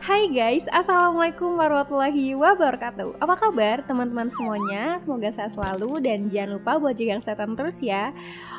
Hai guys, assalamualaikum warahmatullahi wabarakatuh. Apa kabar teman-teman semuanya? Semoga sehat selalu dan jangan lupa buat jaga kesehatan terus ya.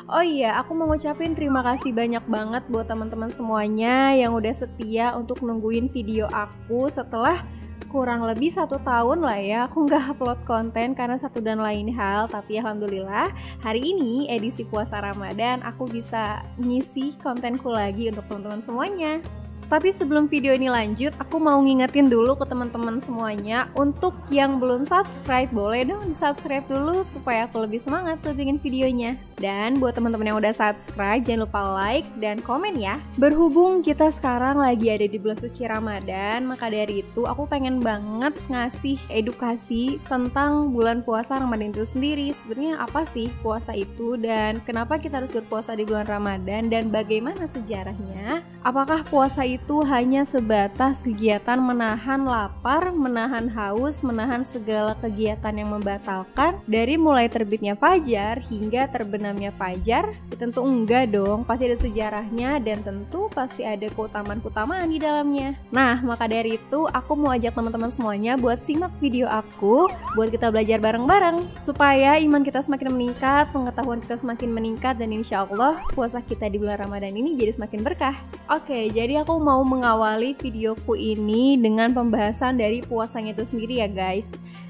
Oh iya, aku mau ngucapin terima kasih banyak banget buat teman-teman semuanya yang udah setia untuk nungguin video aku setelah kurang lebih 1 tahun lah ya aku nggak upload konten karena satu dan lain hal. Tapi alhamdulillah hari ini edisi puasa Ramadan aku bisa ngisi kontenku lagi untuk teman-teman semuanya. Tapi sebelum video ini lanjut, aku mau ngingetin dulu ke teman-teman semuanya, untuk yang belum subscribe, boleh dong di-subscribe dulu supaya aku lebih semangat tuh bikin videonya. Dan buat teman-teman yang udah subscribe, jangan lupa like dan komen ya. Berhubung kita sekarang lagi ada di bulan suci Ramadan, maka dari itu aku pengen banget ngasih edukasi tentang bulan puasa Ramadan itu sendiri. Sebenarnya apa sih puasa itu dan kenapa kita harus berpuasa di bulan Ramadan dan bagaimana sejarahnya? Apakah puasa itu hanya sebatas kegiatan menahan lapar, menahan haus, menahan segala kegiatan yang membatalkan dari mulai terbitnya fajar hingga terbenamnya fajar? Tentu enggak dong, pasti ada sejarahnya dan tentu pasti ada keutamaan-keutamaan di dalamnya. Nah, maka dari itu aku mau ajak teman-teman semuanya buat simak video aku, buat kita belajar bareng-bareng supaya iman kita semakin meningkat, pengetahuan kita semakin meningkat, dan insya Allah puasa kita di bulan Ramadan ini jadi semakin berkah. Oke, jadi aku mau mengawali videoku ini dengan pembahasan dari puasanya itu sendiri ya guys.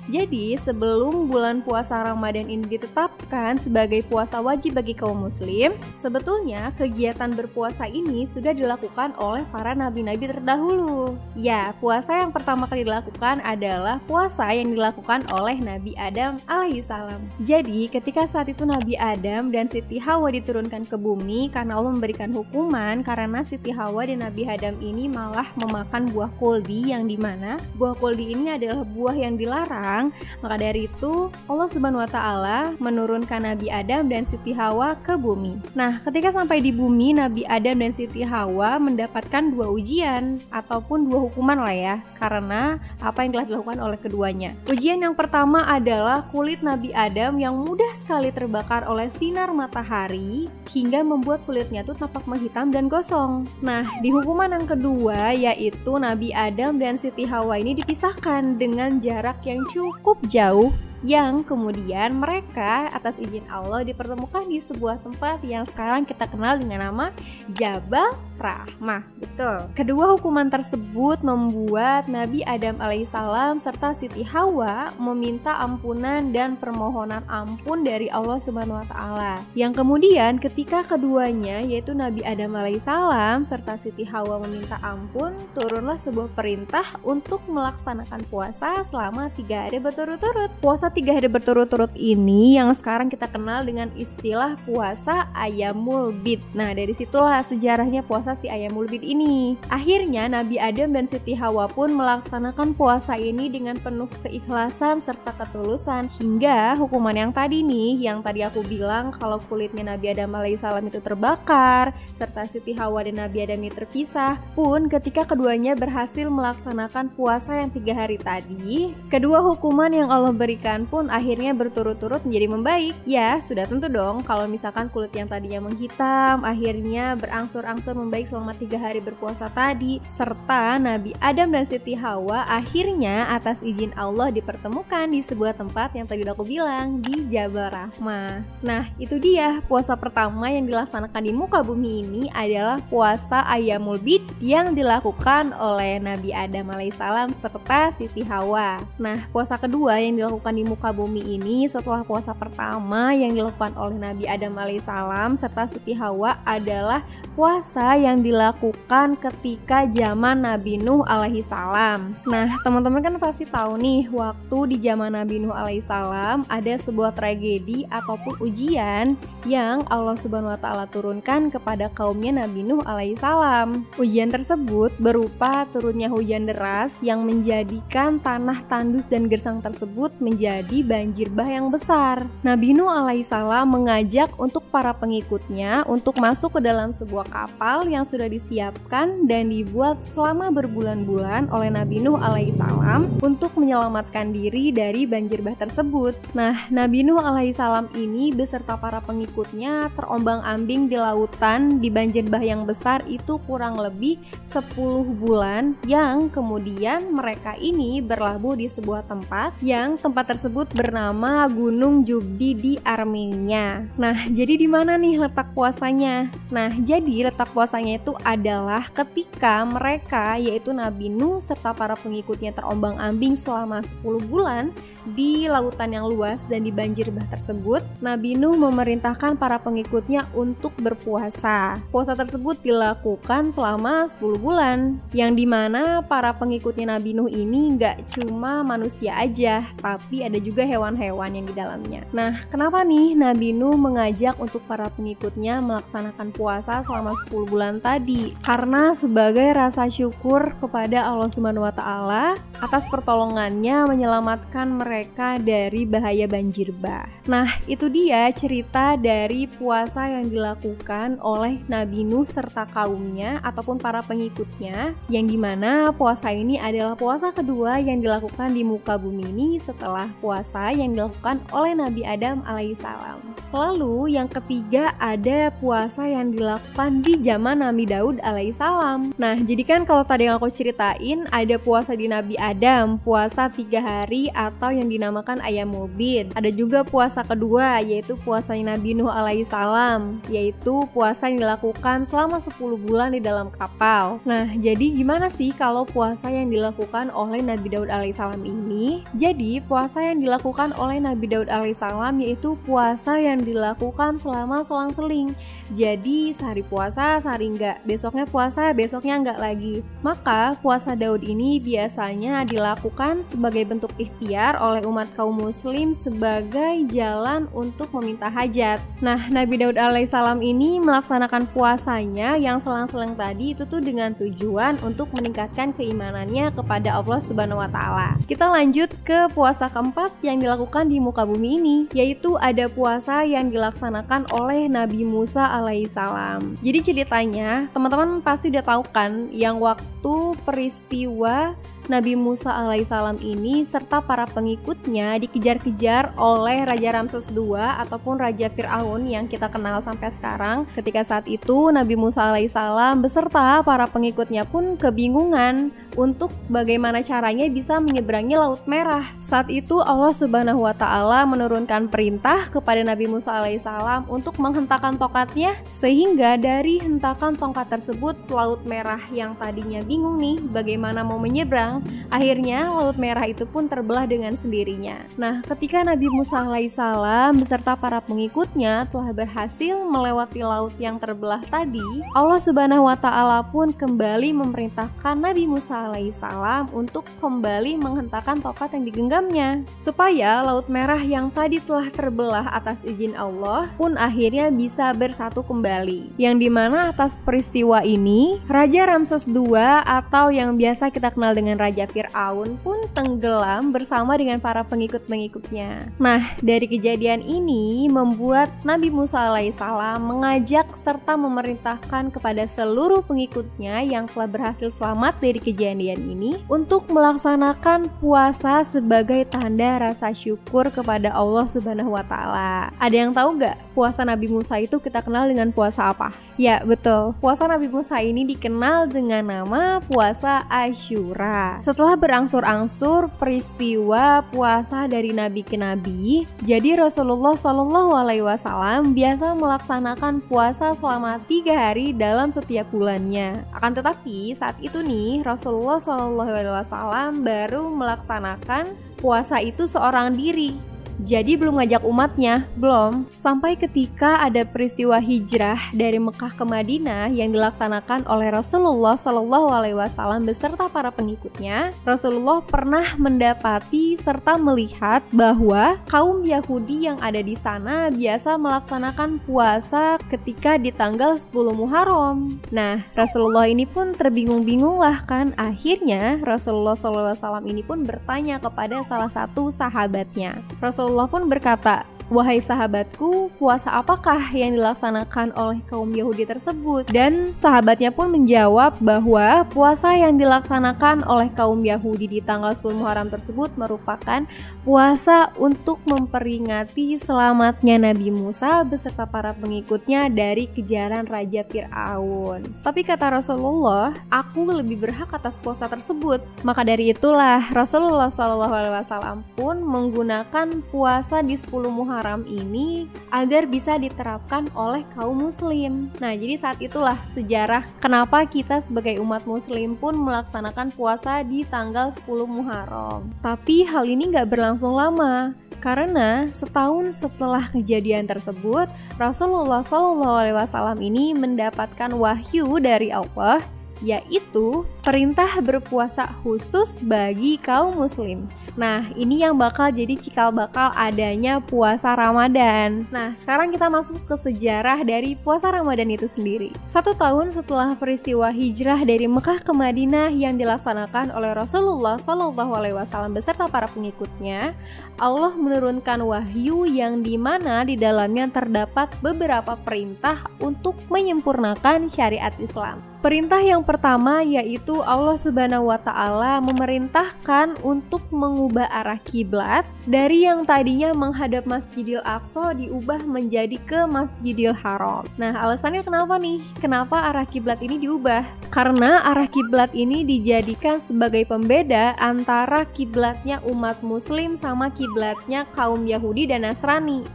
Jadi sebelum bulan puasa Ramadan ini ditetapkan sebagai puasa wajib bagi kaum muslim, sebetulnya kegiatan berpuasa ini sudah dilakukan oleh para nabi-nabi terdahulu. Ya, puasa yang pertama kali dilakukan adalah puasa yang dilakukan oleh Nabi Adam alaihissalam. Jadi ketika saat itu Nabi Adam dan Siti Hawa diturunkan ke bumi karena Allah memberikan hukuman karena Siti Hawa dan Nabi Adam ini malah memakan buah kuldi, yang dimana buah kuldi ini adalah buah yang dilarang. Maka dari itu Allah Subhanahu wa Ta'ala menurunkan Nabi Adam dan Siti Hawa ke bumi. Nah, ketika sampai di bumi, Nabi Adam dan Siti Hawa mendapatkan 2 ujian ataupun 2 hukuman lah ya, karena apa yang telah dilakukan oleh keduanya. Ujian yang pertama adalah kulit Nabi Adam yang mudah sekali terbakar oleh sinar matahari hingga membuat kulitnya tuh tampak menghitam dan gosong. Nah, di hukuman yang kedua yaitu Nabi Adam dan Siti Hawa ini dipisahkan dengan jarak yang cukup jauh, yang kemudian mereka atas izin Allah dipertemukan di sebuah tempat yang sekarang kita kenal dengan nama Jabal Rahmah. Betul. Kedua hukuman tersebut membuat Nabi Adam alaihissalam serta Siti Hawa meminta ampunan dan permohonan ampun dari Allah Subhanahu wa Ta'ala. Yang kemudian ketika keduanya yaitu Nabi Adam alaihissalam serta Siti Hawa meminta ampun, turunlah sebuah perintah untuk melaksanakan puasa selama 3 hari berturut-turut. Puasa 3 hari berturut-turut ini yang sekarang kita kenal dengan istilah puasa Ayyamul Bid. Nah, dari situlah sejarahnya puasa si Ayyamul Bid ini. Akhirnya Nabi Adam dan Siti Hawa pun melaksanakan puasa ini dengan penuh keikhlasan serta ketulusan, hingga hukuman yang tadi nih, yang tadi aku bilang kalau kulitnya Nabi Adam alaihissalam itu terbakar serta Siti Hawa dan Nabi Adam ini terpisah, pun ketika keduanya berhasil melaksanakan puasa yang 3 hari tadi, kedua hukuman yang Allah berikan pun akhirnya berturut-turut menjadi membaik. Ya, sudah tentu dong kalau misalkan kulit yang tadinya menghitam akhirnya berangsur-angsur membaik selama 3 hari berpuasa tadi, serta Nabi Adam dan Siti Hawa akhirnya atas izin Allah dipertemukan di sebuah tempat yang tadi aku bilang, di Jabal Rahmah. Nah, itu dia puasa pertama yang dilaksanakan di muka bumi ini adalah puasa Ayyamul Bid yang dilakukan oleh Nabi Adam alaihissalam serta Siti Hawa. Nah, puasa kedua yang dilakukan di muka bumi ini setelah puasa pertama yang dilakukan oleh Nabi Adam alaihissalam serta Siti Hawa adalah puasa yang dilakukan ketika zaman Nabi Nuh alaihissalam. Nah, teman-teman kan pasti tahu nih, waktu di zaman Nabi Nuh alaihissalam ada sebuah tragedi ataupun ujian yang Allah Subhanahu wa Ta'ala turunkan kepada kaumnya Nabi Nuh alaihissalam. Ujian tersebut berupa turunnya hujan deras yang menjadikan tanah tandus dan gersang tersebut menjadi terjadi banjir bah yang besar. Nabi Nuh alaihissalam mengajak untuk para pengikutnya untuk masuk ke dalam sebuah kapal yang sudah disiapkan dan dibuat selama berbulan-bulan oleh Nabi Nuh alaihissalam untuk menyelamatkan diri dari banjir bah tersebut. Nah, Nabi Nuh alaihissalam ini beserta para pengikutnya terombang-ambing di lautan di banjir bah yang besar itu kurang lebih 10 bulan, yang kemudian mereka ini berlabuh di sebuah tempat yang tempat tersebut bernama Gunung Jubdi di Armenia. Nah, jadi di mana nih letak puasanya? Nah, jadi letak puasanya itu adalah ketika mereka, yaitu Nabi Nuh serta para pengikutnya terombang-ambing selama 10 bulan di lautan yang luas dan di banjir bah tersebut, Nabi Nuh memerintahkan para pengikutnya untuk berpuasa. Puasa tersebut dilakukan selama 10 bulan, yang dimana para pengikutnya Nabi Nuh ini nggak cuma manusia aja, tapi ada juga hewan-hewan yang di dalamnya. Nah, kenapa nih Nabi Nuh mengajak untuk para pengikutnya melaksanakan puasa selama 10 bulan tadi? Karena sebagai rasa syukur kepada Allah Subhanahu wa Ta'ala atas pertolongannya menyelamatkan mereka dari bahaya banjir bah. Nah, itu dia cerita dari puasa yang dilakukan oleh Nabi Nuh serta kaumnya ataupun para pengikutnya, yang dimana puasa ini adalah puasa kedua yang dilakukan di muka bumi ini setelah puasa yang dilakukan oleh Nabi Adam alaihissalam. Lalu yang ketiga ada puasa yang dilakukan di zaman Nabi Daud alaihissalam. Nah, jadi kan kalau tadi yang aku ceritain ada puasa di Nabi Adam, puasa 3 hari atau yang dinamakan Ayyamul Bid. Ada juga puasa kedua, yaitu puasa Nabi Nuh alaihissalam, yaitu puasa yang dilakukan selama 10 bulan di dalam kapal. Nah, jadi gimana sih kalau puasa yang dilakukan oleh Nabi Daud alaihissalam ini? Jadi puasa yang dilakukan oleh Nabi Daud alaihissalam yaitu puasa yang dilakukan selama selang-seling. Jadi sehari puasa, sehari enggak, besoknya puasa, besoknya enggak lagi. Maka puasa Daud ini biasanya dilakukan sebagai bentuk ikhtiar oleh umat kaum muslim sebagai jalan untuk meminta hajat. Nah, Nabi Daud alaihissalam ini melaksanakan puasanya yang selang-seling tadi itu tuh dengan tujuan untuk meningkatkan keimanannya kepada Allah Subhanahu wa Ta'ala. Kita lanjut ke puasa keempat yang dilakukan di muka bumi ini, yaitu ada puasa yang dilaksanakan oleh Nabi Musa alaihissalam. Jadi ceritanya, teman-teman pasti udah tahu kan yang waktu peristiwa Nabi Musa alaihissalam ini serta para pengikutnya dikejar-kejar oleh Raja Ramses II ataupun Raja Fir'aun yang kita kenal sampai sekarang. Ketika saat itu Nabi Musa alaihissalam beserta para pengikutnya pun kebingungan untuk bagaimana caranya bisa menyeberangi Laut Merah. Saat itu Allah Subhanahu wa Ta'ala menurunkan perintah kepada Nabi Musa alaihissalam untuk menghentakkan tongkatnya, sehingga dari hentakan tongkat tersebut Laut Merah yang tadinya bingung nih bagaimana mau menyeberang, akhirnya Laut Merah itu pun terbelah dengan sendirinya. Nah, ketika Nabi Musa alaihissalam beserta para pengikutnya telah berhasil melewati laut yang terbelah tadi, Allah Subhanahu wa Ta'ala pun kembali memerintahkan Nabi Musa alaihissalam untuk kembali menghentakkan tongkat yang digenggamnya, supaya Laut Merah yang tadi telah terbelah atas izin Allah pun akhirnya bisa bersatu kembali. Yang dimana atas peristiwa ini Raja Ramses II atau yang biasa kita kenal dengan Raja Fir'aun pun tenggelam bersama dengan para pengikut-pengikutnya. Nah, dari kejadian ini membuat Nabi Musa alaihissalam mengajak serta memerintahkan kepada seluruh pengikutnya yang telah berhasil selamat dari kejadian ini untuk melaksanakan puasa sebagai tanda rasa syukur kepada Allah Subhanahu wa Ta'ala. Ada yang tahu gak puasa Nabi Musa itu kita kenal dengan puasa apa? Ya, betul. Puasa Nabi Musa ini dikenal dengan nama puasa Asyura. Setelah berangsur-angsur peristiwa puasa dari nabi ke nabi, jadi Rasulullah SAW biasa melaksanakan puasa selama 3 hari dalam setiap bulannya. Akan tetapi saat itu nih Rasulullah SAW baru melaksanakan puasa itu seorang diri. Jadi belum ngajak umatnya, belum. Sampai ketika ada peristiwa hijrah dari Mekah ke Madinah yang dilaksanakan oleh Rasulullah SAW beserta para pengikutnya, Rasulullah pernah mendapati serta melihat bahwa kaum Yahudi yang ada di sana biasa melaksanakan puasa ketika di tanggal 10 Muharram. Nah, Rasulullah ini pun terbingung-bingung lah kan. Akhirnya Rasulullah SAW ini pun bertanya kepada salah satu sahabatnya. Rasulullah pun berkata, "Wahai sahabatku, puasa apakah yang dilaksanakan oleh kaum Yahudi tersebut?" Dan sahabatnya pun menjawab bahwa puasa yang dilaksanakan oleh kaum Yahudi di tanggal 10 Muharram tersebut merupakan puasa untuk memperingati selamatnya Nabi Musa beserta para pengikutnya dari kejaran Raja Fir'aun. Tapi kata Rasulullah, aku lebih berhak atas puasa tersebut. Maka dari itulah Rasulullah SAW pun menggunakan puasa di 10 Muharram ini agar bisa diterapkan oleh kaum muslim. Nah, jadi saat itulah sejarah kenapa kita sebagai umat muslim pun melaksanakan puasa di tanggal 10 Muharram. Tapi hal ini nggak berlangsung lama, karena setahun setelah kejadian tersebut, Rasulullah SAW ini mendapatkan wahyu dari Allah, yaitu perintah berpuasa khusus bagi kaum muslim. Nah, ini yang bakal jadi cikal bakal adanya puasa Ramadan. Nah, sekarang kita masuk ke sejarah dari puasa Ramadan itu sendiri. 1 tahun setelah peristiwa hijrah dari Mekah ke Madinah yang dilaksanakan oleh Rasulullah SAW beserta para pengikutnya, Allah menurunkan wahyu yang dimana di dalamnya terdapat beberapa perintah untuk menyempurnakan syariat Islam. Perintah yang pertama yaitu Allah Subhanahu wa Ta'ala memerintahkan untuk mengubah arah kiblat dari yang tadinya menghadap Masjidil Aqsa diubah menjadi ke Masjidil Haram. Nah, alasannya kenapa nih? Kenapa arah kiblat ini diubah? Karena arah kiblat ini dijadikan sebagai pembeda antara kiblatnya umat muslim sama kiblatnya kaum Yahudi dan Nasrani.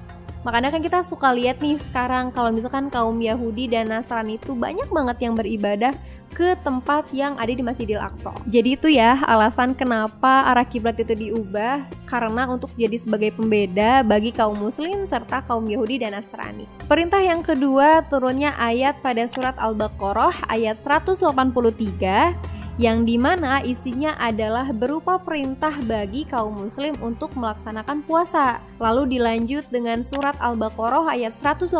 Makanya kan kita suka lihat nih sekarang kalau misalkan kaum Yahudi dan Nasrani itu banyak banget yang beribadah ke tempat yang ada di Masjidil Aqsa. Jadi itu ya alasan kenapa arah kiblat itu diubah, karena untuk jadi sebagai pembeda bagi kaum muslim serta kaum Yahudi dan Nasrani. Perintah yang kedua turunnya ayat pada surat Al-Baqarah ayat 183 yang dimana isinya adalah berupa perintah bagi kaum muslim untuk melaksanakan puasa. Lalu dilanjut dengan surat Al-Baqarah ayat 185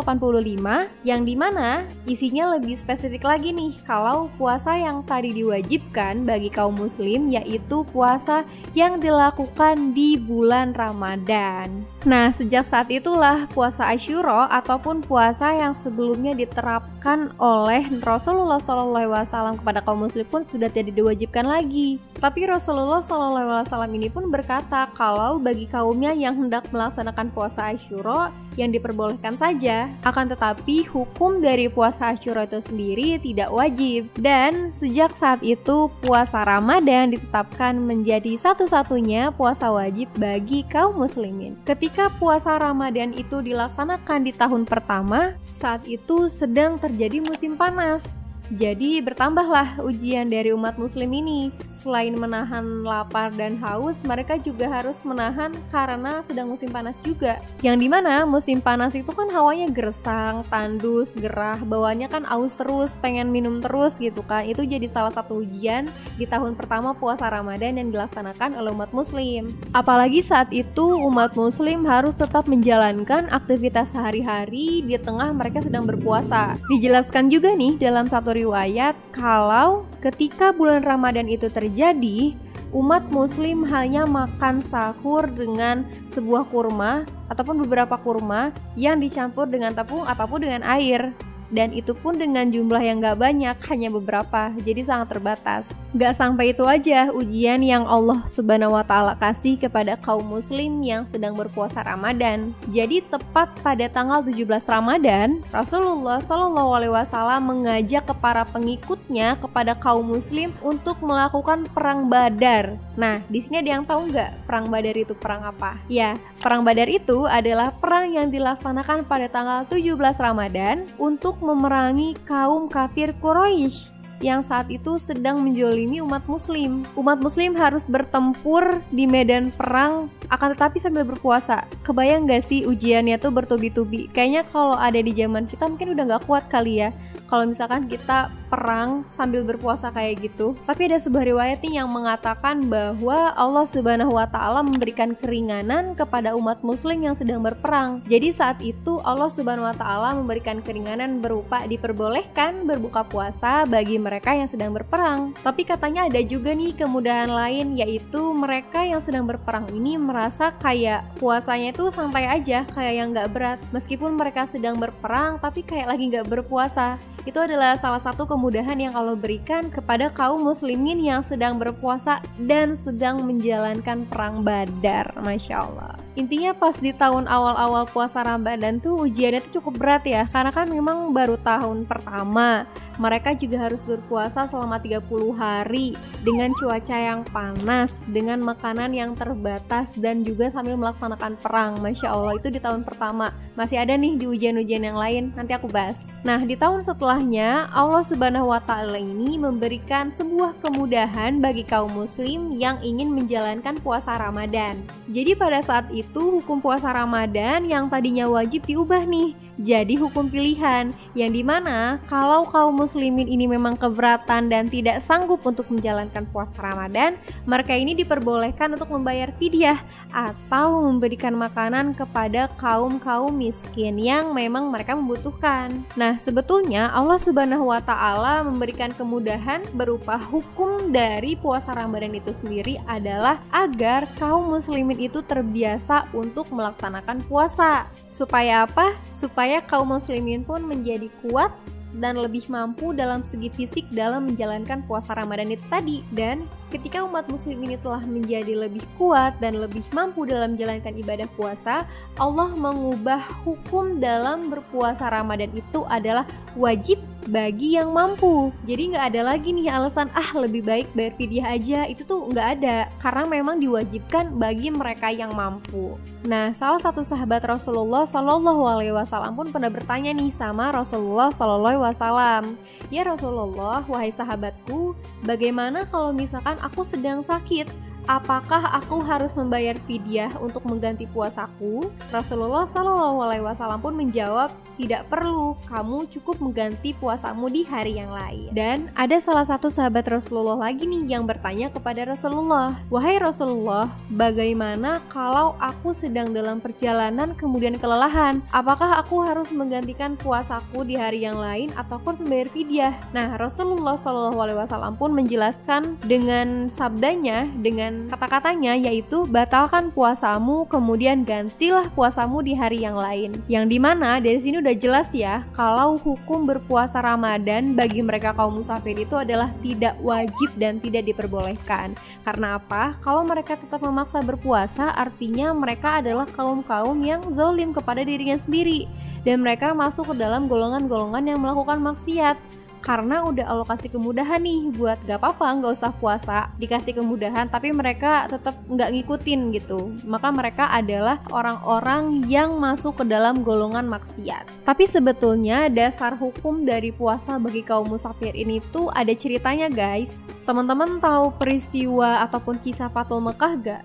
yang dimana isinya lebih spesifik lagi nih kalau puasa yang tadi diwajibkan bagi kaum muslim yaitu puasa yang dilakukan di bulan Ramadan. Nah, sejak saat itulah puasa Asyura ataupun puasa yang sebelumnya diterapkan oleh Rasulullah SAW kepada kaum muslim pun sudah tidak diwajibkan lagi. Tapi Rasulullah SAW ini pun berkata kalau bagi kaumnya yang hendak melaksanakan puasa Asyura yang diperbolehkan saja, akan tetapi hukum dari puasa Asyura itu sendiri tidak wajib. Dan sejak saat itu puasa Ramadan ditetapkan menjadi satu-satunya puasa wajib bagi kaum muslimin. Ketika puasa Ramadan itu dilaksanakan di tahun pertama, saat itu sedang terjadi musim panas. Jadi bertambahlah ujian dari umat muslim ini. Selain menahan lapar dan haus, mereka juga harus menahan karena sedang musim panas juga. Yang dimana musim panas itu kan hawanya gersang, tandus, gerah, bawaannya kan aus terus, pengen minum terus gitu kan. Itu jadi salah satu ujian di tahun pertama puasa Ramadan yang dilaksanakan oleh umat muslim. Apalagi saat itu umat muslim harus tetap menjalankan aktivitas sehari-hari di tengah mereka sedang berpuasa. Dijelaskan juga nih dalam satu riwayat kalau ketika bulan Ramadan itu terjadi, umat muslim hanya makan sahur dengan sebuah kurma ataupun beberapa kurma yang dicampur dengan tepung ataupun dengan air. Dan itu pun dengan jumlah yang gak banyak, hanya beberapa, jadi sangat terbatas. Gak sampai itu aja ujian yang Allah Subhanahu wa Ta'ala kasih kepada kaum muslim yang sedang berpuasa Ramadan. Jadi tepat pada tanggal 17 Ramadan, Rasulullah SAW mengajak ke para pengikutnya kepada kaum muslim untuk melakukan perang Badar. Nah, di sini ada yang tahu nggak perang Badar itu perang apa? Ya, perang Badar itu adalah perang yang dilaksanakan pada tanggal 17 Ramadan untuk memerangi kaum kafir Quraisy. yang saat itu sedang menjolimi umat muslim. Umat muslim harus bertempur di medan perang, akan tetapi sambil berpuasa. Kebayang gak sih ujiannya tuh bertubi-tubi? Kayaknya kalau ada di zaman kita mungkin udah gak kuat kali ya kalau misalkan kita perang sambil berpuasa kayak gitu. Tapi ada sebuah riwayat nih yang mengatakan bahwa Allah Subhanahu wa Ta'ala memberikan keringanan kepada umat muslim yang sedang berperang. Jadi saat itu Allah Subhanahu wa Ta'ala memberikan keringanan berupa diperbolehkan berbuka puasa bagi mereka yang sedang berperang. Tapi katanya ada juga nih kemudahan lain, yaitu mereka yang sedang berperang ini merasa kayak puasanya itu santai aja, kayak yang gak berat. Meskipun mereka sedang berperang tapi kayak lagi gak berpuasa. Itu adalah salah satu kemudahan yang Allah berikan kepada kaum muslimin yang sedang berpuasa dan sedang menjalankan perang Badar. Masya Allah. Intinya pas di tahun awal-awal puasa Ramadan tuh ujiannya tuh cukup berat ya, karena kan memang baru tahun pertama. Mereka juga harus berpuasa selama 30 hari dengan cuaca yang panas, dengan makanan yang terbatas, dan juga sambil melaksanakan perang. Masya Allah, itu di tahun pertama. Masih ada nih di ujian-ujian yang lain, nanti aku bahas. Nah, di tahun setelahnya Allah Subhanahu wa Ta'ala ini memberikan sebuah kemudahan bagi kaum muslim yang ingin menjalankan puasa Ramadan. Jadi pada saat itu hukum puasa Ramadan yang tadinya wajib diubah nih jadi hukum pilihan, yang dimana kalau kaum muslimin ini memang keberatan dan tidak sanggup untuk menjalankan puasa Ramadan, mereka ini diperbolehkan untuk membayar fidyah atau memberikan makanan kepada kaum-kaum miskin yang memang mereka membutuhkan. Nah, sebetulnya Allah Subhanahu wa Ta'ala memberikan kemudahan berupa hukum dari puasa Ramadan itu sendiri adalah agar kaum muslimin itu terbiasa untuk melaksanakan puasa. Supaya apa? Supaya kaum muslimin pun menjadi kuat dan lebih mampu dalam segi fisik dalam menjalankan puasa Ramadan itu tadi. Dan ketika umat muslim ini telah menjadi lebih kuat dan lebih mampu dalam menjalankan ibadah puasa, Allah mengubah hukum dalam berpuasa Ramadan itu adalah wajib bagi yang mampu. Jadi nggak ada lagi nih alasan lebih baik bayar fidyah aja, itu tuh nggak ada, karena memang diwajibkan bagi mereka yang mampu. Nah, salah satu sahabat Rasulullah Shallallahu Alaihi Wasallam pun pernah bertanya nih sama Rasulullah Shallallahu Alaihi Wasallam, "Ya Rasulullah, wahai sahabatku, bagaimana kalau misalkan aku sedang sakit? Apakah aku harus membayar fidyah untuk mengganti puasaku?" Rasulullah Shallallahu Alaihi Wasallam pun menjawab, "Tidak perlu, kamu cukup mengganti puasamu di hari yang lain." Dan ada salah satu sahabat Rasulullah lagi nih yang bertanya kepada Rasulullah, "Wahai Rasulullah, bagaimana kalau aku sedang dalam perjalanan kemudian kelelahan? Apakah aku harus menggantikan puasaku di hari yang lain atau aku harus membayar fidyah?" Nah, Rasulullah Shallallahu Alaihi Wasallam pun menjelaskan dengan sabdanya, dengan kata-katanya, yaitu batalkan puasamu kemudian gantilah puasamu di hari yang lain. Yang dimana dari sini udah jelas ya kalau hukum berpuasa Ramadan bagi mereka kaum musafir itu adalah tidak wajib dan tidak diperbolehkan. Karena apa? Kalau mereka tetap memaksa berpuasa, artinya mereka adalah kaum-kaum yang zalim kepada dirinya sendiri, dan mereka masuk ke dalam golongan-golongan yang melakukan maksiat. Karena udah Allah kasih kemudahan nih buat gak apa-apa, gak usah puasa, dikasih kemudahan, tapi mereka tetap gak ngikutin gitu. Maka mereka adalah orang-orang yang masuk ke dalam golongan maksiat. Tapi sebetulnya dasar hukum dari puasa bagi kaum musafir ini tuh ada ceritanya guys. Teman-teman tahu peristiwa ataupun kisah Fathul Mekah gak?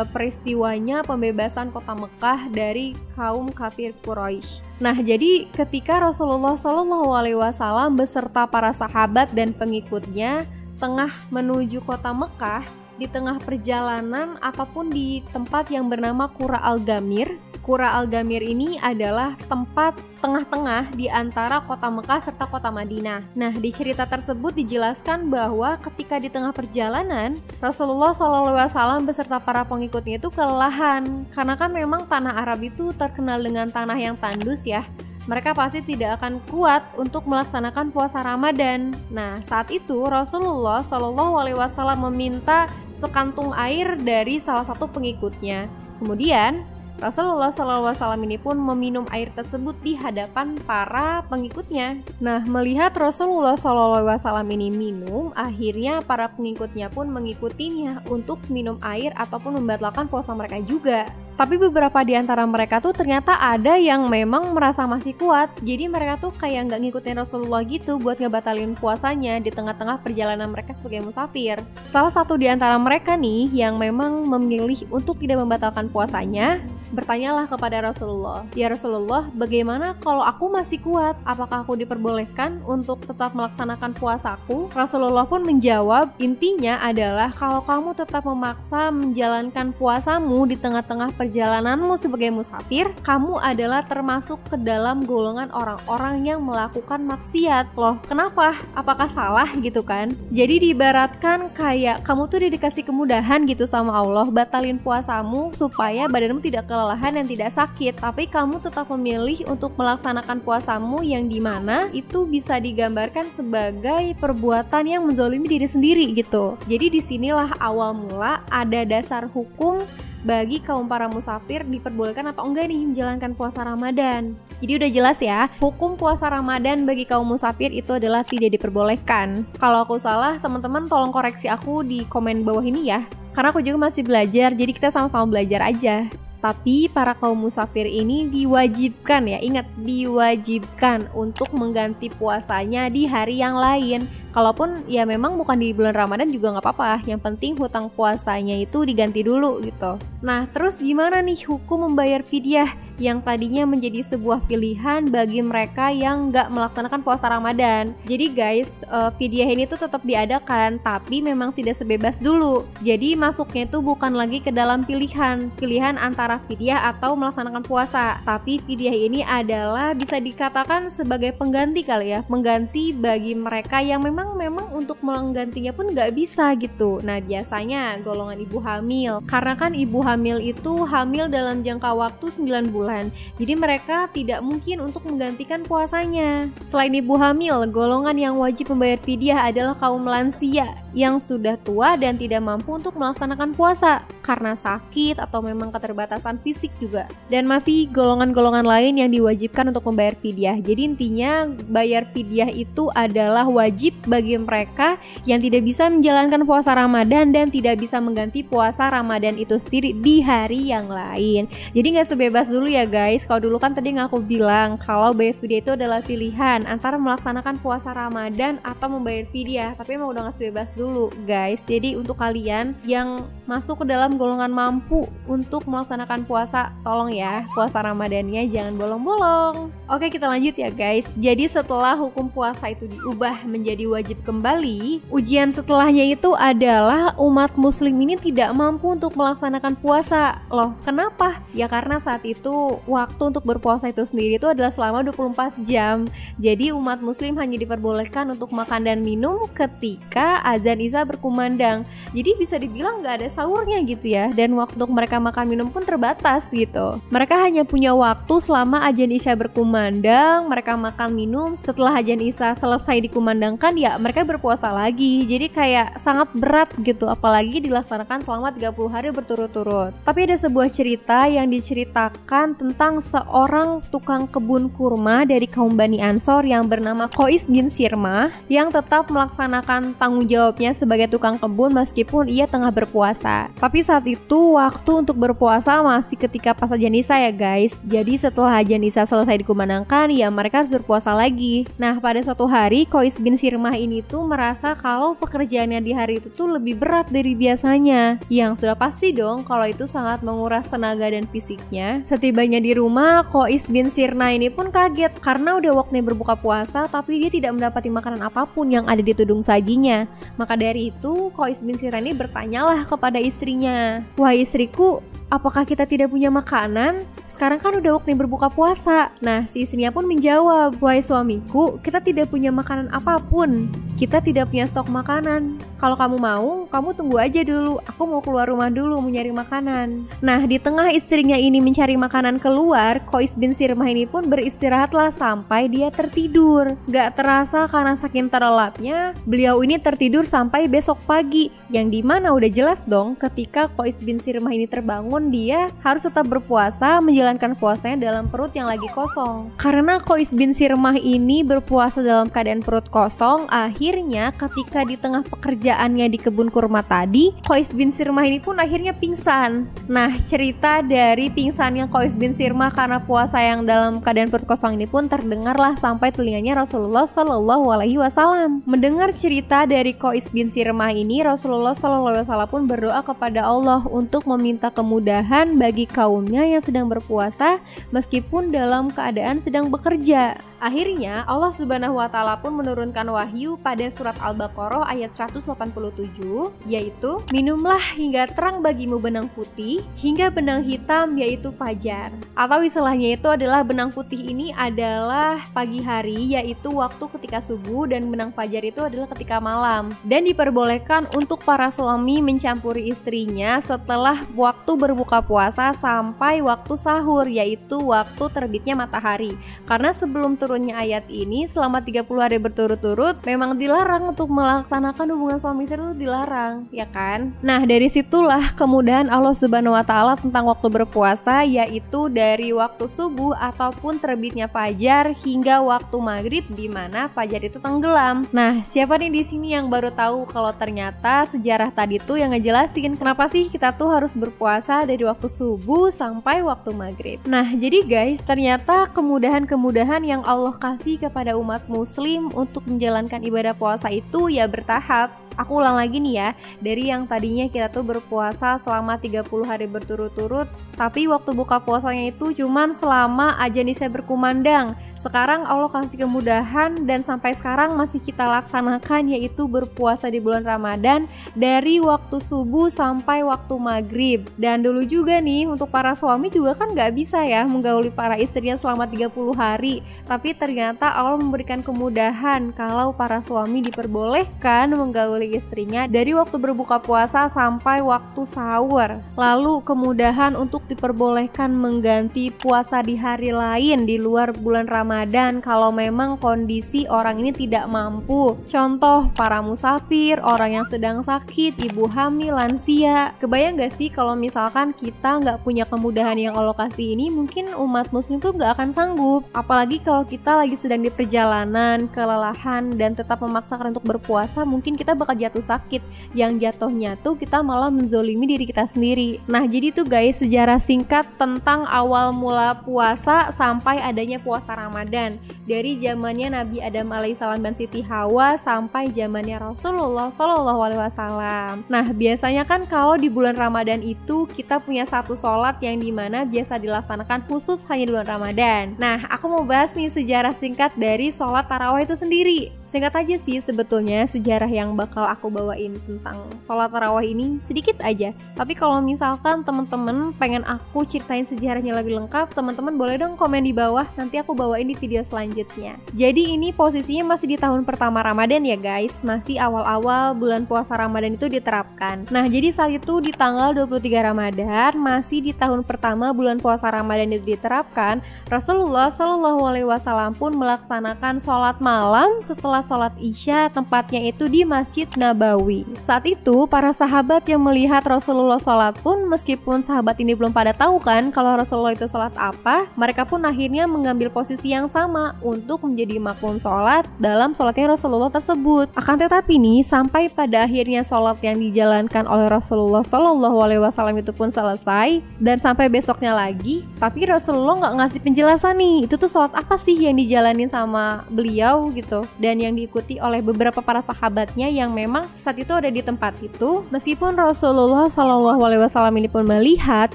Peristiwanya pembebasan kota Mekah dari kaum kafir Quraisy. Nah, jadi ketika Rasulullah Shallallahu Alaihi Wasallam beserta para sahabat dan pengikutnya tengah menuju kota Mekah, di tengah perjalanan ataupun di tempat yang bernama Qura Al-Gamir. Qura Al-Gamir ini adalah tempat tengah-tengah di antara kota Mekah serta kota Madinah. Nah, di cerita tersebut dijelaskan bahwa ketika di tengah perjalanan, Rasulullah SAW beserta para pengikutnya itu kelelahan. Karena kan memang tanah Arab itu terkenal dengan tanah yang tandus ya. Mereka pasti tidak akan kuat untuk melaksanakan puasa Ramadan. Nah, saat itu Rasulullah SAW meminta sekantung air dari salah satu pengikutnya. Kemudian Rasulullah SAW ini pun meminum air tersebut di hadapan para pengikutnya. Nah, melihat Rasulullah SAW ini minum, akhirnya para pengikutnya pun mengikutinya untuk minum air ataupun membatalkan puasa mereka juga. Tapi beberapa di antara mereka tuh ternyata ada yang memang merasa masih kuat. Jadi mereka tuh kayak nggak ngikutin Rasulullah gitu buat ngebatalin puasanya di tengah-tengah perjalanan mereka sebagai musafir. Salah satu di antara mereka nih yang memang memilih untuk tidak membatalkan puasanya, bertanyalah kepada Rasulullah, "Ya Rasulullah, bagaimana kalau aku masih kuat? Apakah aku diperbolehkan untuk tetap melaksanakan puasaku?" Rasulullah pun menjawab, intinya adalah kalau kamu tetap memaksa menjalankan puasamu di tengah-tengah perjalananmu sebagai musafir, kamu adalah termasuk ke dalam golongan orang-orang yang melakukan maksiat. Loh, kenapa? Apakah salah gitu kan? Jadi diibaratkan kayak kamu tuh dikasih kemudahan gitu sama Allah, batalin puasamu supaya badanmu tidak kelelahan dan tidak sakit, tapi kamu tetap memilih untuk melaksanakan puasamu yang dimana itu bisa digambarkan sebagai perbuatan yang menzolimi diri sendiri gitu. Jadi disinilah awal mula ada dasar hukum bagi kaum para musafir diperbolehkan atau enggak nih menjalankan puasa Ramadan. Jadi udah jelas ya, hukum puasa Ramadan bagi kaum musafir itu adalah tidak diperbolehkan. Kalau aku salah, teman-teman tolong koreksi aku di komen bawah ini ya, karena aku juga masih belajar, jadi kita sama-sama belajar aja. Tapi para kaum musafir ini diwajibkan ya, ingat diwajibkan untuk mengganti puasanya di hari yang lain. Kalaupun ya memang bukan di bulan Ramadan juga nggak apa-apa, yang penting hutang puasanya itu diganti dulu gitu. Nah terus gimana nih hukum membayar fidyah yang tadinya menjadi sebuah pilihan bagi mereka yang nggak melaksanakan puasa Ramadan? Jadi guys, fidyah ini tuh tetap diadakan, tapi memang tidak sebebas dulu. Jadi masuknya itu bukan lagi ke dalam pilihan antara fidyah atau melaksanakan puasa, tapi fidyah ini adalah bisa dikatakan sebagai pengganti kali ya, pengganti bagi mereka yang memang untuk menggantinya pun nggak bisa gitu. Nah biasanya golongan ibu hamil, karena kan ibu hamil itu hamil dalam jangka waktu 9 bulan, jadi mereka tidak mungkin untuk menggantikan puasanya. Selain ibu hamil, golongan yang wajib membayar fidyah adalah kaum lansia yang sudah tua dan tidak mampu untuk melaksanakan puasa karena sakit atau memang keterbatasan fisik juga. Dan masih golongan-golongan lain yang diwajibkan untuk membayar fidyah. Jadi intinya bayar fidyah itu adalah wajib bagi mereka yang tidak bisa menjalankan puasa Ramadan dan tidak bisa mengganti puasa Ramadan itu sendiri di hari yang lain. Jadi nggak sebebas dulu ya guys. Kalau dulu kan tadi aku bilang kalau bayar fidyah itu adalah pilihan antara melaksanakan puasa Ramadan atau membayar fidyah, tapi emang udah nggak sebebas dulu guys. Jadi untuk kalian yang masuk ke dalam golongan mampu untuk melaksanakan puasa, tolong ya puasa Ramadannya jangan bolong-bolong. Oke, kita lanjut ya guys. Jadi setelah hukum puasa itu diubah menjadi wajib kembali, ujian setelahnya itu adalah umat muslim ini tidak mampu untuk melaksanakan puasa. Loh, kenapa? Ya karena saat itu waktu untuk berpuasa itu sendiri itu adalah selama 24 jam. Jadi umat muslim hanya diperbolehkan untuk makan dan minum ketika azan isya berkumandang. Jadi bisa dibilang nggak ada sahurnya gitu ya. Dan waktu untuk mereka makan minum pun terbatas gitu. Mereka hanya punya waktu selama azan isya berkumandang, mereka makan minum. Setelah azan isya selesai dikumandangkan ya mereka berpuasa lagi. Jadi kayak sangat berat gitu, apalagi dilaksanakan selama 30 hari berturut-turut. Tapi ada sebuah cerita yang diceritakan tentang seorang tukang kebun kurma dari kaum Bani Ansor yang bernama Qais bin Sirmah yang tetap melaksanakan tanggung jawabnya sebagai tukang kebun meskipun ia tengah berpuasa. Tapi saat itu waktu untuk berpuasa masih ketika pas azan isya ya guys. Jadi setelah azan isya selesai dikumandangkan ya mereka harus berpuasa lagi. Nah pada suatu hari Qais bin Sirmah ini tuh merasa kalau pekerjaannya di hari itu tuh lebih berat dari biasanya. Yang sudah pasti dong kalau itu sangat menguras tenaga dan fisiknya. Setibanya di rumah, Qais bin Sirmah ini pun kaget karena udah waktunya berbuka puasa tapi dia tidak mendapati makanan apapun yang ada di tudung sajinya. Maka dari itu Qais bin Sirmah ini bertanyalah kepada istrinya, "Wahai istriku, apakah kita tidak punya makanan? Sekarang kan udah waktunya berbuka puasa." Nah, si istrinya pun menjawab, "Wahai suamiku, kita tidak punya makanan apapun. Kita tidak punya stok makanan. Kalau kamu mau, kamu tunggu aja dulu. Aku mau keluar rumah dulu mencari makanan." Nah, di tengah istrinya ini mencari makanan keluar, Qais bin Sirmah ini pun beristirahatlah sampai dia tertidur. Gak terasa karena saking terlelapnya, beliau ini tertidur sampai besok pagi. Yang dimana udah jelas dong ketika Qais bin Sirmah ini terbangun, dia harus tetap berpuasa, menjalankan puasanya dalam perut yang lagi kosong. Karena Qais bin Sirmah ini berpuasa dalam keadaan perut kosong, akhirnya ketika di tengah pekerjaan pekerjaannya di kebun kurma tadi, Qais bin Sirmah ini pun akhirnya pingsan. Nah, cerita dari pingsannya Qais bin Sirmah karena puasa yang dalam keadaan perut kosong ini pun terdengarlah sampai telinganya Rasulullah Shallallahu Alaihi Wasallam. Mendengar cerita dari Qais bin Sirmah ini, Rasulullah Shallallahu Alaihi Wasallam pun berdoa kepada Allah untuk meminta kemudahan bagi kaumnya yang sedang berpuasa meskipun dalam keadaan sedang bekerja. Akhirnya Allah Subhanahu wa Ta'ala pun menurunkan wahyu pada surat Al-Baqarah ayat 187, yaitu minumlah hingga terang bagimu benang putih hingga benang hitam, yaitu fajar. Atau istilahnya itu adalah benang putih ini adalah pagi hari, yaitu waktu ketika subuh, dan benang fajar itu adalah ketika malam. Dan diperbolehkan untuk para suami mencampuri istrinya setelah waktu berbuka puasa sampai waktu sahur, yaitu waktu terbitnya matahari. Karena sebelum turunnya ayat ini, selama 30 hari berturut-turut memang dilarang untuk melaksanakan hubungan suami istri, itu dilarang, ya kan? Nah, dari situlah kemudahan Allah Subhanahu wa Ta'ala tentang waktu berpuasa, yaitu dari waktu subuh ataupun terbitnya fajar hingga waktu maghrib, di mana fajar itu tenggelam. Nah, siapa nih di sini yang baru tahu kalau ternyata sejarah tadi tuh yang ngejelasin kenapa sih kita tuh harus berpuasa dari waktu subuh sampai waktu maghrib. Nah, jadi guys, ternyata kemudahan-kemudahan yang Allah kasih kepada umat muslim untuk menjalankan ibadah puasa itu ya bertahap. Aku ulang lagi nih ya, dari yang tadinya kita tuh berpuasa selama 30 hari berturut-turut, tapi waktu buka puasanya itu cuman selama azan isya berkumandang. Sekarang Allah kasih kemudahan dan sampai sekarang masih kita laksanakan, yaitu berpuasa di bulan Ramadan dari waktu subuh sampai waktu maghrib. Dan dulu juga nih untuk para suami juga kan gak bisa ya menggauli para istrinya selama 30 hari. Tapi ternyata Allah memberikan kemudahan kalau para suami diperbolehkan menggauli istrinya dari waktu berbuka puasa sampai waktu sahur. Lalu kemudahan untuk diperbolehkan mengganti puasa di hari lain di luar bulan Ramadan kalau memang kondisi orang ini tidak mampu. Contoh para musafir, orang yang sedang sakit, ibu hamil, lansia. Kebayang gak sih kalau misalkan kita nggak punya kemudahan yang Allah kasih ini, mungkin umat muslim tuh nggak akan sanggup. Apalagi kalau kita lagi sedang di perjalanan, kelelahan, dan tetap memaksakan untuk berpuasa, mungkin kita bakal jatuh sakit. Yang jatuhnya tuh kita malah menzolimi diri kita sendiri. Nah, jadi tuh guys, sejarah singkat tentang awal mula puasa sampai adanya puasa Ramadan, dari zamannya Nabi Adam alaihissalam dan Siti Hawa sampai zamannya Rasulullah Shallallahu alaihi wasallam. Nah, biasanya kan kalau di bulan Ramadan itu kita punya satu sholat yang dimana biasa dilaksanakan khusus hanya di bulan Ramadan. Nah, aku mau bahas nih sejarah singkat dari sholat tarawih itu sendiri. Singkat aja sih sebetulnya sejarah yang bakal aku bawain tentang sholat tarawih ini, sedikit aja. Tapi kalau misalkan teman-teman pengen aku ceritain sejarahnya lebih lengkap, teman-teman boleh dong komen di bawah, nanti aku bawain di video selanjutnya. Jadi ini posisinya masih di tahun pertama Ramadan ya guys, masih awal-awal bulan puasa Ramadan itu diterapkan. Nah, jadi saat itu di tanggal 23 Ramadan, masih di tahun pertama bulan puasa Ramadan itu diterapkan, Rasulullah Shallallahu alaihi wasallam pun melaksanakan sholat malam setelah sholat isya, tempatnya itu di Masjid Nabawi. Saat itu para sahabat yang melihat Rasulullah sholat pun, meskipun sahabat ini belum pada tahu kan kalau Rasulullah itu sholat apa, mereka pun akhirnya mengambil posisi yang sama untuk menjadi makmum sholat dalam sholatnya Rasulullah tersebut. Akan tetapi nih, sampai pada akhirnya sholat yang dijalankan oleh Rasulullah Shallallahu alaihi wasallam itu pun selesai, dan sampai besoknya lagi, tapi Rasulullah nggak ngasih penjelasan nih, itu tuh sholat apa sih yang dijalanin sama beliau gitu, dan yang diikuti oleh beberapa para sahabatnya yang memang saat itu ada di tempat itu. Meskipun Rasulullah Shallallahu alaihi wasallam ini pun melihat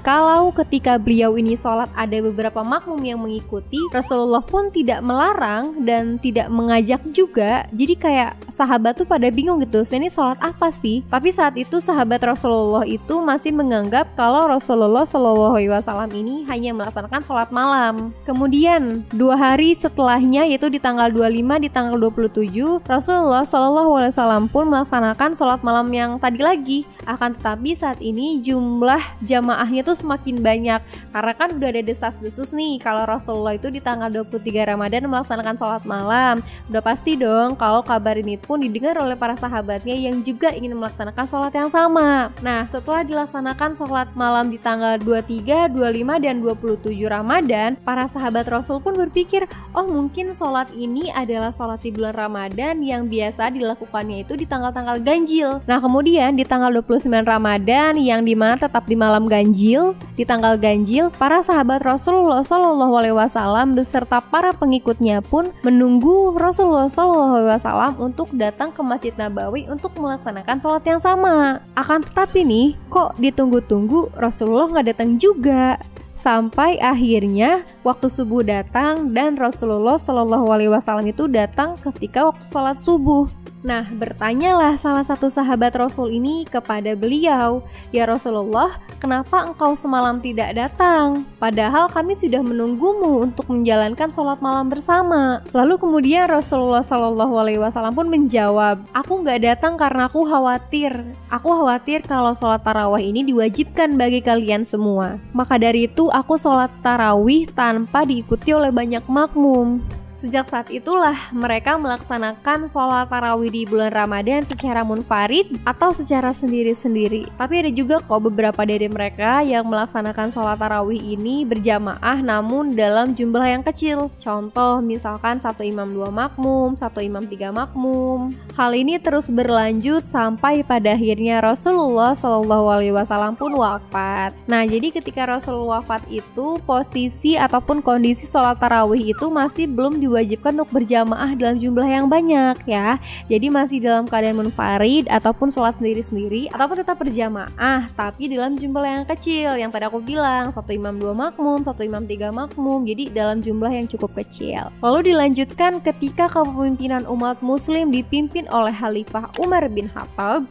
kalau ketika beliau ini sholat ada beberapa makmum yang mengikuti, Rasulullah pun tidak melarang dan tidak mengajak juga. Jadi kayak sahabat tuh pada bingung gitu, sebenarnya sholat apa sih? Tapi saat itu sahabat Rasulullah itu masih menganggap kalau Rasulullah Shallallahu alaihi wasallam ini hanya melaksanakan sholat malam. Kemudian 2 hari setelahnya, yaitu di tanggal 25, di tanggal 27, Rasulullah Shallallahu alaihi wasallam pun melaksanakan sholat malam yang tadi lagi. Akan tetapi saat ini jumlah jamaahnya tuh semakin banyak, karena kan udah ada desas-desus nih kalau Rasulullah itu di tanggal 23 Ramadan melaksanakan sholat malam. Udah pasti dong kalau kabar ini pun didengar oleh para sahabatnya yang juga ingin melaksanakan sholat yang sama. Nah, setelah dilaksanakan sholat malam di tanggal 23, 25, dan 27 Ramadan, para sahabat Rasul pun berpikir, oh mungkin sholat ini adalah sholat di bulan Ramadan Ramadan yang biasa dilakukannya itu di tanggal-tanggal ganjil. Nah, kemudian di tanggal 29 Ramadan yang dimana tetap di malam ganjil, di tanggal ganjil, para sahabat Rasulullah Shallallahu Alaihi Wasallam beserta para pengikutnya pun menunggu Rasulullah Shallallahu Alaihi Wasallam untuk datang ke Masjid Nabawi untuk melaksanakan sholat yang sama. Akan tetapi nih, kok ditunggu-tunggu Rasulullah nggak datang juga. Sampai akhirnya waktu subuh datang dan Rasulullah Shallallahu Alaihi Wasallam itu datang ketika waktu sholat subuh. Nah, bertanyalah salah satu sahabat Rasul ini kepada beliau, "Ya Rasulullah, kenapa engkau semalam tidak datang? Padahal kami sudah menunggumu untuk menjalankan sholat malam bersama." Lalu kemudian Rasulullah Shallallahu Alaihi Wasallam pun menjawab, "Aku nggak datang karena aku khawatir. Aku khawatir kalau sholat tarawih ini diwajibkan bagi kalian semua. Maka dari itu aku sholat tarawih tanpa diikuti oleh banyak makmum." Sejak saat itulah mereka melaksanakan sholat tarawih di bulan Ramadan secara munfarid atau secara sendiri-sendiri. Tapi ada juga kok beberapa dari mereka yang melaksanakan sholat tarawih ini berjamaah namun dalam jumlah yang kecil. Contoh misalkan satu imam 2 makmum, satu imam 3 makmum. Hal ini terus berlanjut sampai pada akhirnya Rasulullah Shallallahu Alaihi Wasallam pun wafat. Nah, jadi ketika Rasulullah wafat itu posisi ataupun kondisi sholat tarawih itu masih belum diwajibkan untuk berjamaah dalam jumlah yang banyak ya. Jadi masih dalam keadaan munfarid ataupun sholat sendiri-sendiri ataupun tetap berjamaah tapi dalam jumlah yang kecil. Yang tadi aku bilang satu imam 2 makmum, satu imam 3 makmum. Jadi dalam jumlah yang cukup kecil. Lalu dilanjutkan ketika kepemimpinan umat muslim dipimpin oleh Khalifah Umar bin Khattab,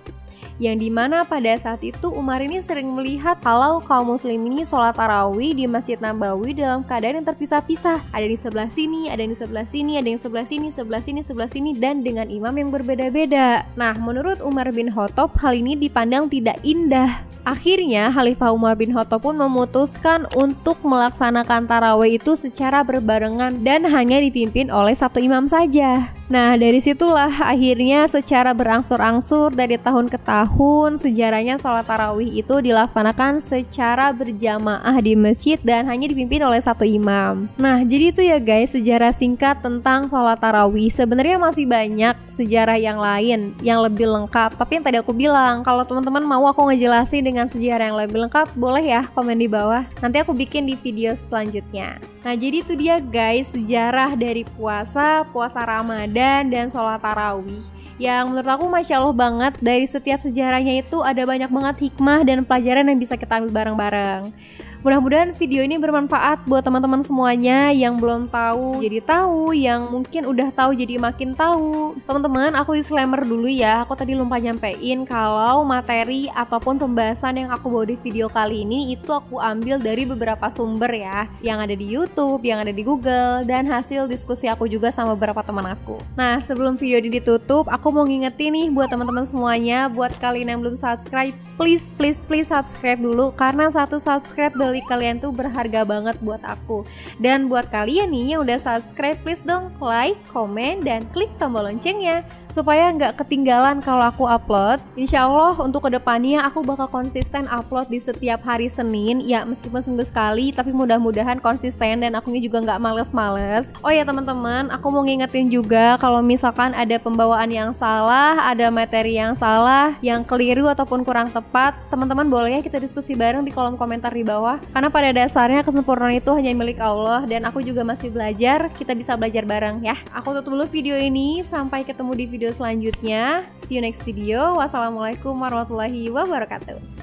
yang dimana pada saat itu Umar ini sering melihat kalau kaum muslim ini sholat tarawih di Masjid Nabawi dalam keadaan yang terpisah-pisah. Ada di sebelah sini, ada yang di sebelah sini, ada yang sebelah sini, sebelah sini, sebelah sini, dan dengan imam yang berbeda-beda. Nah, menurut Umar bin Khattab hal ini dipandang tidak indah. Akhirnya Khalifah Umar bin Khattab pun memutuskan untuk melaksanakan tarawih itu secara berbarengan dan hanya dipimpin oleh satu imam saja. Nah, dari situlah akhirnya secara berangsur-angsur dari tahun ke tahun sejarahnya sholat tarawih itu dilaksanakan secara berjamaah di masjid dan hanya dipimpin oleh satu imam. Nah, jadi itu ya guys sejarah singkat tentang sholat tarawih. Sebenarnya masih banyak sejarah yang lain yang lebih lengkap, tapi yang tadi aku bilang kalau teman-teman mau aku ngejelasin dengan sejarah yang lebih lengkap, boleh ya komen di bawah. Nanti aku bikin di video selanjutnya. Nah, jadi itu dia guys sejarah dari puasa Ramadan dan sholat tarawih yang menurut aku Masya Allah banget. Dari setiap sejarahnya itu ada banyak banget hikmah dan pelajaran yang bisa kita ambil bareng-bareng. Mudah-mudahan video ini bermanfaat buat teman-teman semuanya yang belum tahu jadi tahu, yang mungkin udah tahu jadi makin tahu. Teman-teman, aku disclaimer dulu ya, aku tadi lupa nyampein kalau materi ataupun pembahasan yang aku bawa di video kali ini itu aku ambil dari beberapa sumber ya, yang ada di YouTube, yang ada di Google, dan hasil diskusi aku juga sama beberapa teman aku. Nah, sebelum video ini ditutup, aku mau ngingetin nih buat teman-teman semuanya, buat kalian yang belum subscribe, please subscribe dulu, karena satu subscribe dari kalian tuh berharga banget buat aku. Dan buat kalian nih yang udah subscribe, please dong like, komen, dan klik tombol loncengnya supaya nggak ketinggalan kalau aku upload. Insya Allah untuk kedepannya aku bakal konsisten upload di setiap hari Senin ya, meskipun seminggu sekali, tapi mudah-mudahan konsisten dan akunya juga nggak males-males. Oh ya teman-teman, aku mau ngingetin juga kalau misalkan ada pembawaan yang salah, ada materi yang salah, yang keliru ataupun kurang tepat, teman-teman boleh ya kita diskusi bareng di kolom komentar di bawah. Karena pada dasarnya kesempurnaan itu hanya milik Allah dan aku juga masih belajar, kita bisa belajar bareng ya. Aku tutup dulu video ini, sampai ketemu di video selanjutnya. See you next video. Wassalamualaikum warahmatullahi wabarakatuh.